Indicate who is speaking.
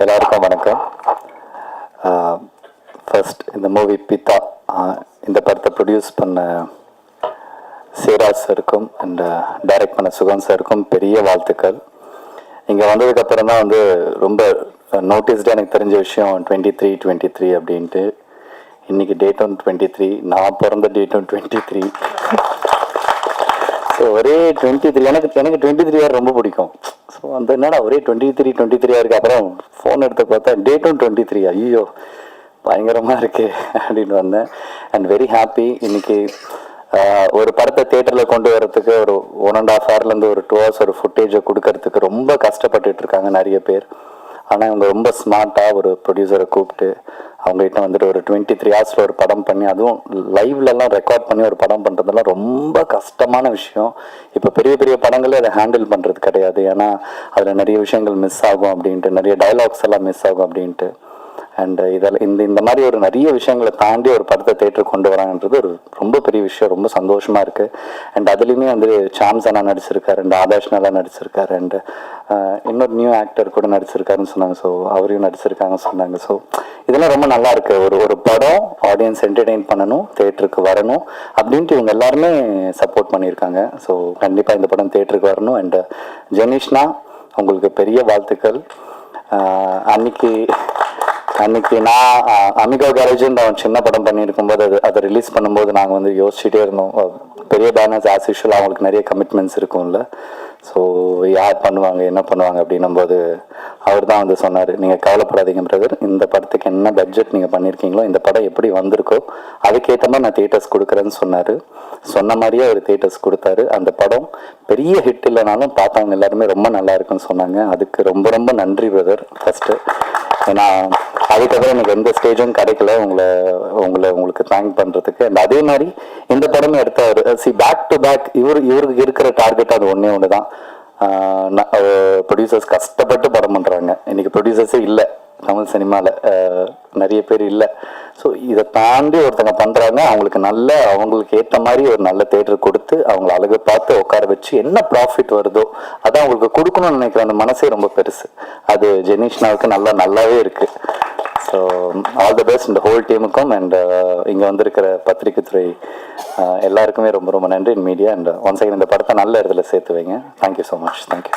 Speaker 1: எல்லாருக்கும் வணக்கம். ஃபர்ஸ்ட் இந்த மூவி பித்தா இந்த படத்தை ப்ரொடியூஸ் பண்ண சேராஜ் சாருக்கும் அண்ட் டைரக்ட் பண்ண சுகன் சாருக்கும் பெரிய வாழ்த்துக்கள். இங்கே வந்ததுக்கப்புறம் தான் வந்து ரொம்ப நோட்டீஸ்டாக எனக்கு தெரிஞ்ச விஷயம் 23 அப்படின்ட்டு. இன்றைக்கி டேட்டும் 23, நான் பிறந்த டேட்டும் 23. ஸோ ஒரே 23 எனக்கு 23 ரொம்ப பிடிக்கும். ஸோ அந்த என்னடா ஒரே 23 இருக்குது. அப்புறம் ஃபோன் எடுத்து பார்த்தா டேட்டும் 23. ஐயோ பயங்கரமாக இருக்கு அப்படின்னு வந்தேன். And very happy. இன்னைக்கு ஒரு படத்தை தியேட்டரில் கொண்டு வரத்துக்கு ஒரு 1.5 hourலேருந்து ஒரு 2 hours ஒரு ஃபுட்டேஜை கொடுக்கறதுக்கு ரொம்ப கஷ்டப்பட்டுட்டு இருக்காங்க நிறைய பேர். ஆனால் இவங்க ரொம்ப ஸ்மார்ட்டாக ஒரு ப்ரொடியூசரை கூப்பிட்டு அவங்ககிட்ட வந்துட்டு ஒரு 23 hours ஒரு படம் பண்ணி, அதுவும் லைவ்லலாம் ரெக்கார்ட் பண்ணி ஒரு படம் பண்ணுறதெல்லாம் ரொம்ப கஷ்டமான விஷயம். இப்போ பெரிய பெரிய படங்களே அதை ஹேண்டில் பண்ணுறது கிடையாது. ஏன்னா அதில் நிறைய விஷயங்கள் மிஸ் ஆகும் அப்படின்ட்டு, நிறைய டைலாக்ஸ் எல்லாம் மிஸ் ஆகும் அப்படின்ட்டு. அண்ட் இதில் இந்த மாதிரி ஒரு நிறைய விஷயங்களை தாண்டி ஒரு படத்தை தேட்டருக்கு கொண்டு வராங்கன்றது ஒரு ரொம்ப பெரிய விஷயம். ரொம்ப சந்தோஷமாக இருக்குது. அண்ட் அதுலேயுமே வந்து சாம்ஸ் அண்ணா நடிச்சிருக்காரு, அண்ட் ஆதாஷ் நல்லா நடிச்சிருக்காரு, அண்ட் இன்னொரு நியூ ஆக்டர் கூட நடிச்சிருக்காருன்னு சொன்னாங்க. ஸோ அவரையும் நடிச்சிருக்காங்கன்னு சொன்னாங்க. ஸோ இதெல்லாம் ரொம்ப நல்லா இருக்கு. ஒரு படம் ஆடியன்ஸ் என்டர்டெயின் பண்ணணும், தேட்டருக்கு வரணும் அப்படின்ட்டு இவங்க எல்லாருமே சப்போர்ட் பண்ணியிருக்காங்க. ஸோ கண்டிப்பாக இந்த படம் தேட்டருக்கு வரணும். அண்ட் ஜெனிஷ்னா உங்களுக்கு பெரிய வாழ்த்துக்கள். அன்னைக்கு நான் அமிகா கேரேஜ்னு அவன் சின்ன படம் பண்ணியிருக்கும்போது அதை ரிலீஸ் பண்ணும்போது நாங்கள் வந்து யோசிச்சுட்டே இருந்தோம். பெரிய பேனர்ஸ் ஆஸ் யூஷுவல் அவங்களுக்கு நிறைய கமிட்மெண்ட்ஸ் இருக்கும்ல. ஸோ யார் பண்ணுவாங்க என்ன பண்ணுவாங்க அப்படின்னும் போது அவர் தான் வந்து சொன்னார், நீங்கள் கவலைப்படாதீங்க பிரதர், இந்த படத்துக்கு என்ன பட்ஜெட் நீங்கள் பண்ணியிருக்கீங்களோ, இந்த படம் எப்படி வந்திருக்கோ அதுக்கேற்ற மாதிரி நான் தியேட்டர்ஸ் கொடுக்குறேன்னு சொன்னார். சொன்ன மாதிரியே அவர் தியேட்டர்ஸ் கொடுத்தாரு. அந்த படம் பெரிய ஹிட் இல்லைனாலும் பார்த்தவங்க எல்லாருமே ரொம்ப நல்லா இருக்குன்னு சொன்னாங்க. அதுக்கு ரொம்ப ரொம்ப நன்றி பிரதர் ஃபஸ்ட்டு. ஏன்னா அதுக்கப்புறம் எனக்கு எந்த ஸ்டேஜும் கிடைக்கல உங்களுக்கு தேங்க் பண்ணுறதுக்கு. அண்ட் அதே மாதிரி இந்த படமே எடுத்தார். பேக் டு பேக் இவருக்கு இருக்கிற டார்கெட் அது ஒன்று தான். ப்ரொடியூசர்ஸ் கஷ்டப்பட்டு படம் பண்ணுறாங்க. இன்னைக்கு ப்ரொடியூசர்ஸே இல்லை தமிழ் சினிமாவில், நிறைய பேர் இல்லை. ஸோ இதை தாண்டி ஒருத்தங்க பண்ணுறாங்க. அவங்களுக்கு ஏற்ற மாதிரி ஒரு நல்ல தேட்டர் கொடுத்து அவங்கள அழகு பார்த்து உட்கார வச்சு என்ன ப்ராஃபிட் வருதோ அதை அவங்களுக்கு கொடுக்கணும்னு நினைக்கிற அந்த மனசே ரொம்ப பெருசு. அது ஜெனிஷ்னாவுக்கு நல்லாவே இருக்குது. ஸோ ஆல் தி பெஸ்ட் இந்த ஹோல் டீமுக்கும். அண்ட் இங்கே வந்திருக்கிற பத்திரிகை துறை எல்லாருக்குமே ரொம்ப ரொம்ப நன்றி. மீடியா அண்ட் ஒன்ஸ் அகைன் இந்த படத்தை நல்ல இடத்துல சேர்த்து வைங்க. Thank you so much. தேங்க்யூ.